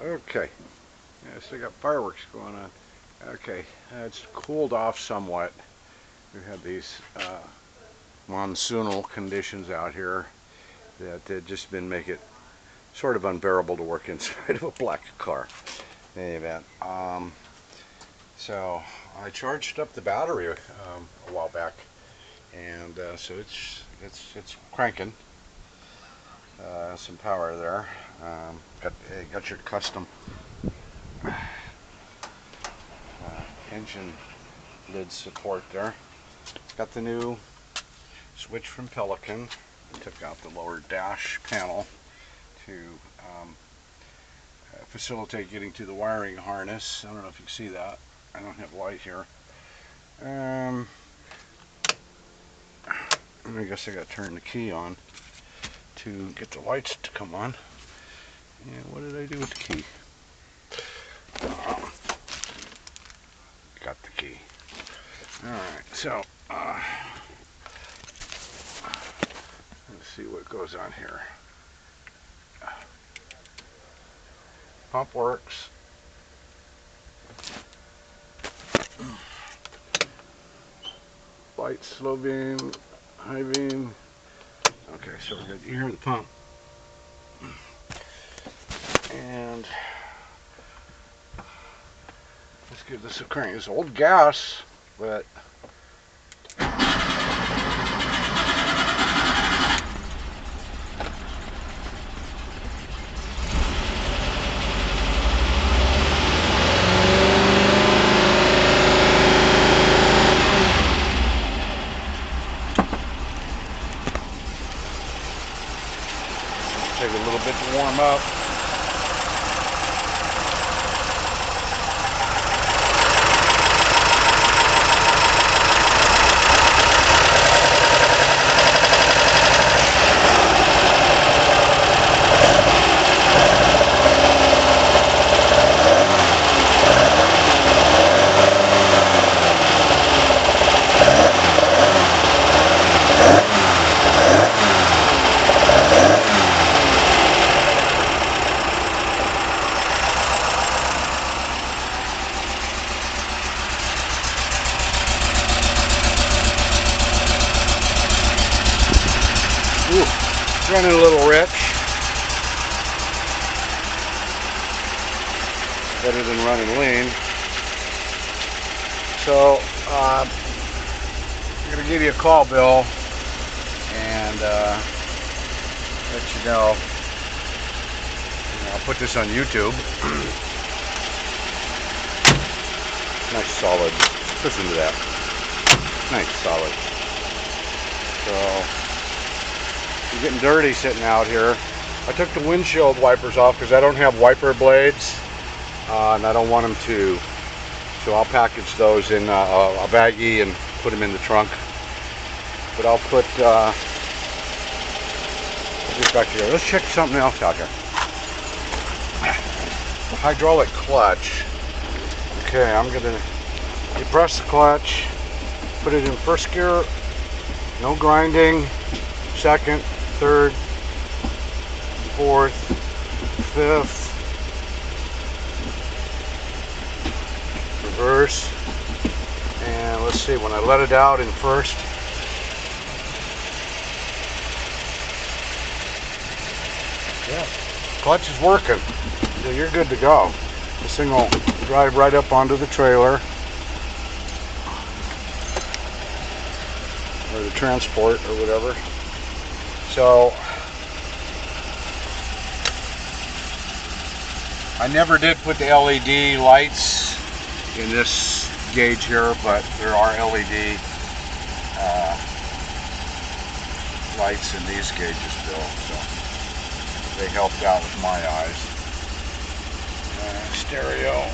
Okay. Yeah, still got fireworks going on. Okay, it's cooled off somewhat. We have these monsoonal conditions out here that just been make it sort of unbearable to work inside of a black car. In any event, so I charged up the battery a while back, and so it's cranking. Some power there. Got your custom engine lid support there. Got the new switch from Pelican. Took out the lower dash panel to facilitate getting to the wiring harness. I don't know if you can see that. I don't have light here. And I guess I got to turn the key on to get the lights to come on. And what did I do with the key? Got the key. Alright, so let's see what goes on here. Pump works. Light, slow beam, high beam. Okay, so we're good. You hear the pump. And let's give this a crank. It's old gas, but take a little bit to warm up. Ooh, running a little rich. Better than running lean. So, I'm going to give you a call, Bill, and let you know. I'll put this on YouTube. Nice solid. Listen to that. Nice solid. So, you're getting dirty sitting out here. I took the windshield wipers off because I don't have wiper blades, and I don't want them to. So I'll package those in a baggie and put them in the trunk. But I'll put this back here. Let's check something else out here. The hydraulic clutch. Okay, I'm gonna depress the clutch, put it in first gear, no grinding, second, third, fourth, fifth, reverse, and let's see, when I let it out in first, yeah, clutch is working, so you're good to go. This thing will drive right up onto the trailer or the transport or whatever. So I never did put the LED lights in this gauge here, but there are LED lights in these gauges, Bill, so they helped out with my eyes. Stereo.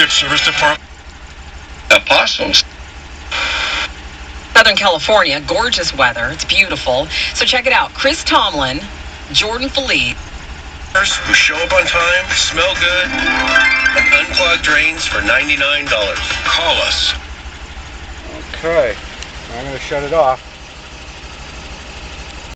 Service Department. Apostles. Southern California, gorgeous weather. It's beautiful. So check it out. Chris Tomlin, Jordan Felipe, who show up on time, smell good, and unclog drains for $99. Call us. Okay, I'm going to shut it off.